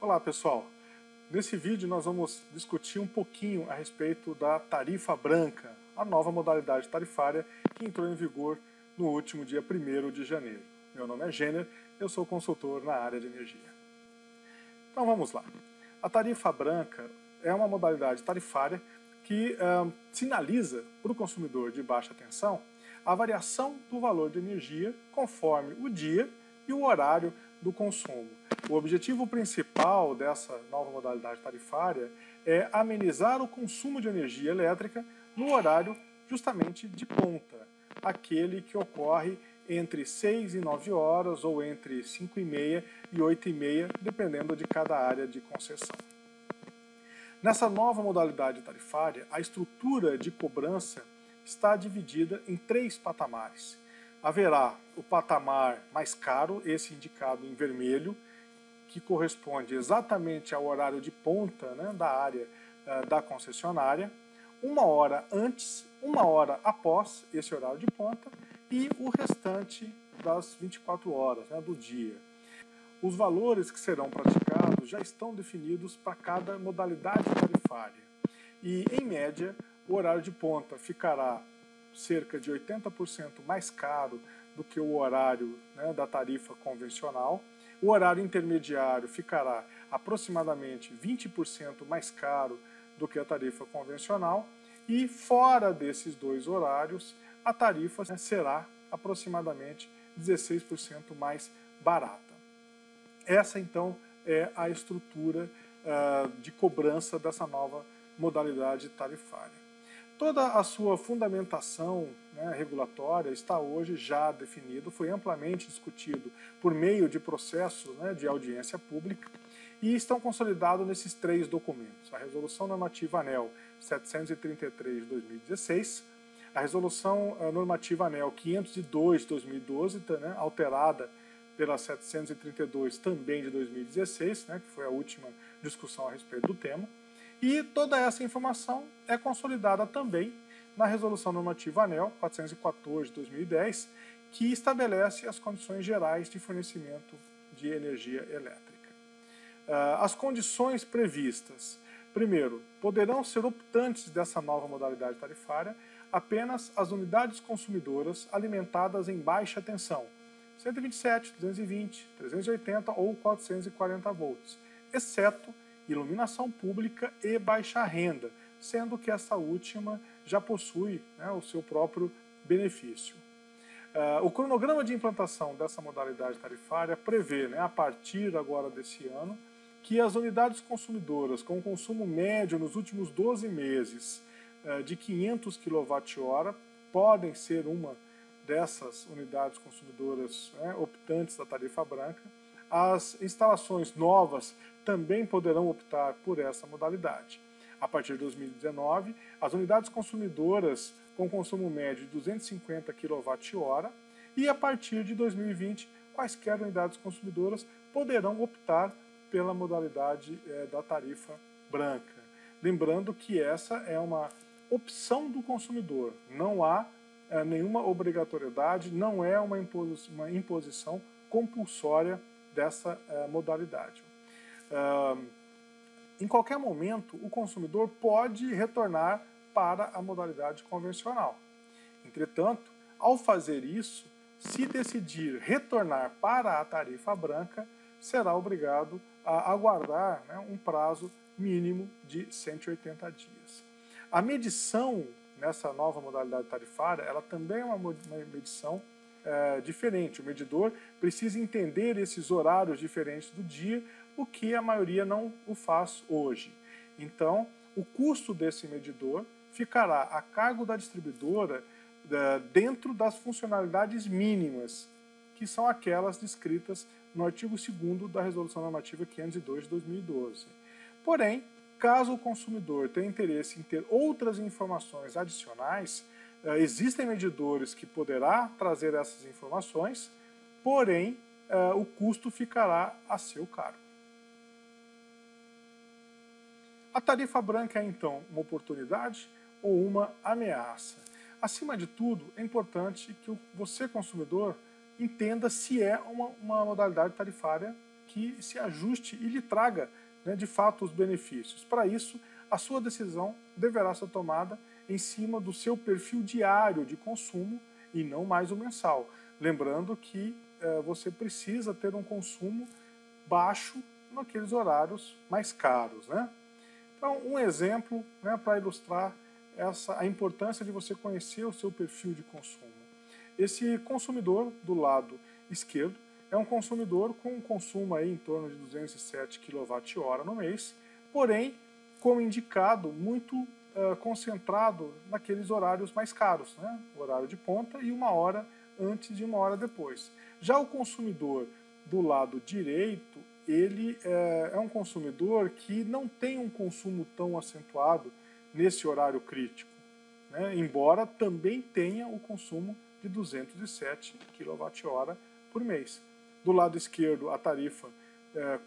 Olá pessoal, nesse vídeo nós vamos discutir um pouquinho a respeito da tarifa branca, a nova modalidade tarifária que entrou em vigor no último dia 1º de janeiro. Meu nome é Jenner, eu sou consultor na área de energia. Então vamos lá. A tarifa branca é uma modalidade tarifária que sinaliza para o consumidor de baixa tensão a variação do valor de energia conforme o dia e o horário do consumo. O objetivo principal dessa nova modalidade tarifária é amenizar o consumo de energia elétrica no horário justamente de ponta, aquele que ocorre entre 6 e 9 horas ou entre 5 e meia e 8 e meia, dependendo de cada área de concessão. Nessa nova modalidade tarifária, a estrutura de cobrança está dividida em 3 patamares. Haverá o patamar mais caro, esse indicado em vermelho, que corresponde exatamente ao horário de ponta, né, da área da concessionária, 1 hora antes, 1 hora após esse horário de ponta e o restante das 24 horas, né, do dia. Os valores que serão praticados já estão definidos para cada modalidade tarifária. E, em média, o horário de ponta ficará cerca de 80% mais caro do que o horário, né, da tarifa convencional. O horário intermediário ficará aproximadamente 20% mais caro do que a tarifa convencional. E, fora desses 2 horários, a tarifa será aproximadamente 16% mais barata. Essa, então, é a estrutura de cobrança dessa nova modalidade tarifária. Toda a sua fundamentação, né, regulatória está hoje já definido, foi amplamente discutido por meio de processos, né, de audiência pública e estão consolidados nesses 3 documentos. A Resolução Normativa ANEEL 733 de 2016, a Resolução Normativa ANEEL 502 de 2012, né, alterada pela 732 também de 2016, né, que foi a última discussão a respeito do tema. E toda essa informação é consolidada também na Resolução Normativa ANEEL 414 de 2010, que estabelece as condições gerais de fornecimento de energia elétrica. As condições previstas. Primeiro, poderão ser optantes dessa nova modalidade tarifária apenas as unidades consumidoras alimentadas em baixa tensão, 127, 220, 380 ou 440 volts, exceto iluminação pública e baixa renda, sendo que essa última já possui, né, o seu próprio benefício. O cronograma de implantação dessa modalidade tarifária prevê, né, a partir agora desse ano, que as unidades consumidoras com consumo médio nos últimos 12 meses de 500 kWh podem ser uma dessas unidades consumidoras, né, optantes da tarifa branca. As instalações novas também poderão optar por essa modalidade. A partir de 2019, as unidades consumidoras com consumo médio de 250 kWh e a partir de 2020, quaisquer unidades consumidoras poderão optar pela modalidade da tarifa branca. Lembrando que essa é uma opção do consumidor, não há nenhuma obrigatoriedade, não é uma imposição compulsória dessa modalidade. Em qualquer momento, o consumidor pode retornar para a modalidade convencional. Entretanto, ao fazer isso, se decidir retornar para a tarifa branca, será obrigado a aguardar, né, um prazo mínimo de 180 dias. A medição nessa nova modalidade tarifária, ela também é uma medição diferente. O medidor precisa entender esses horários diferentes do dia, o que a maioria não o faz hoje. Então, o custo desse medidor ficará a cargo da distribuidora dentro das funcionalidades mínimas, que são aquelas descritas no artigo 2º da Resolução Normativa 502 de 2012. Porém, caso o consumidor tenha interesse em ter outras informações adicionais, existem medidores que poderá trazer essas informações, porém, o custo ficará a seu cargo. A tarifa branca é, então, uma oportunidade ou uma ameaça? Acima de tudo, é importante que você, consumidor, entenda se é uma modalidade tarifária que se ajuste e lhe traga, né, de fato os benefícios. Para isso, a sua decisão deverá ser tomada em cima do seu perfil diário de consumo e não mais o mensal. Lembrando que você precisa ter um consumo baixo naqueles horários mais caros, né? Então, um exemplo, né, para ilustrar a importância de você conhecer o seu perfil de consumo. Esse consumidor do lado esquerdo é um consumidor com um consumo aí em torno de 207 kWh no mês, porém, como indicado, muito concentrado naqueles horários mais caros, né? O horário de ponta e 1 hora antes de 1 hora depois. Já o consumidor do lado direito, ele é um consumidor que não tem um consumo tão acentuado nesse horário crítico, né? Embora também tenha o consumo de 207 kWh por mês. Do lado esquerdo, a tarifa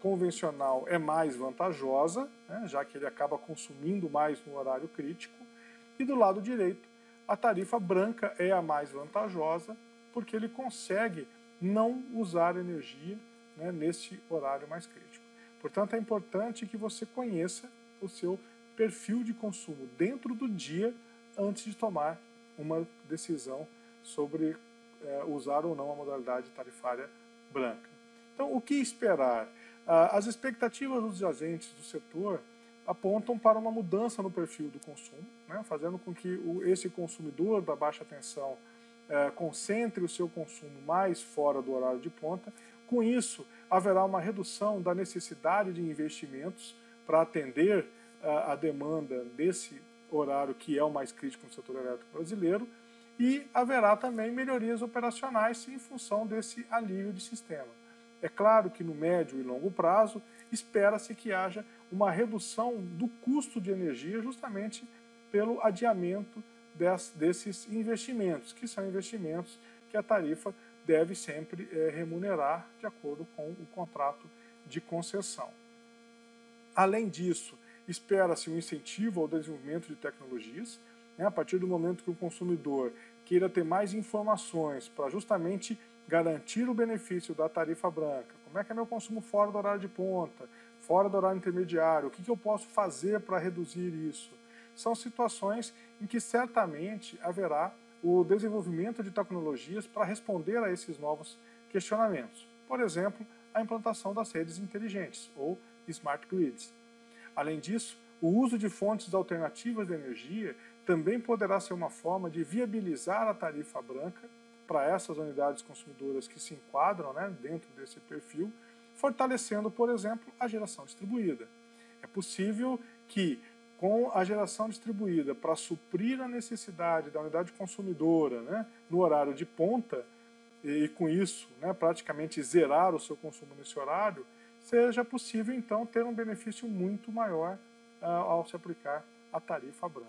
convencional é mais vantajosa, né, já que ele acaba consumindo mais no horário crítico, e do lado direito, a tarifa branca é a mais vantajosa, porque ele consegue não usar energia, né, nesse horário mais crítico. Portanto, é importante que você conheça o seu perfil de consumo dentro do dia antes de tomar uma decisão sobre usar ou não a modalidade tarifária branca. Então, o que esperar? As expectativas dos agentes do setor apontam para uma mudança no perfil do consumo, né, fazendo com que esse consumidor da baixa tensão concentre o seu consumo mais fora do horário de ponta. Com isso, haverá uma redução da necessidade de investimentos para atender a demanda desse horário que é o mais crítico no setor elétrico brasileiro, e haverá também melhorias operacionais em função desse alívio de sistema. É claro que no médio e longo prazo espera-se que haja uma redução do custo de energia justamente pelo adiamento desses investimentos, que são investimentos que a tarifa deve sempre remunerar de acordo com o contrato de concessão. Além disso, espera-se um incentivo ao desenvolvimento de tecnologias, né, a partir do momento que o consumidor queira ter mais informações para justamente garantir o benefício da tarifa branca. Como é que é meu consumo fora do horário de ponta, fora do horário intermediário, o que eu posso fazer para reduzir isso? São situações em que certamente haverá o desenvolvimento de tecnologias para responder a esses novos questionamentos. Por exemplo, a implantação das redes inteligentes, ou smart grids. Além disso, o uso de fontes alternativas de energia também poderá ser uma forma de viabilizar a tarifa branca para essas unidades consumidoras que se enquadram, né, dentro desse perfil, fortalecendo, por exemplo, a geração distribuída. É possível que, com a geração distribuída para suprir a necessidade da unidade consumidora, né, no horário de ponta, e com isso, né, praticamente zerar o seu consumo nesse horário, seja possível então ter um benefício muito maior ao se aplicar a tarifa branca.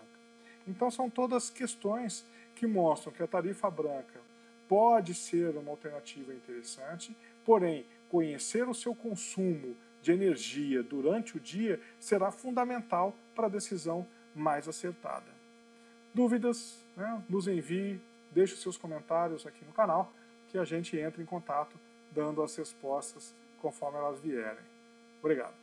Então são todas questões que mostram que a tarifa branca pode ser uma alternativa interessante, porém conhecer o seu consumo de energia durante o dia será fundamental para a decisão mais acertada. Dúvidas, né, nos envie, deixe seus comentários aqui no canal, que a gente entra em contato dando as respostas conforme elas vierem. Obrigado.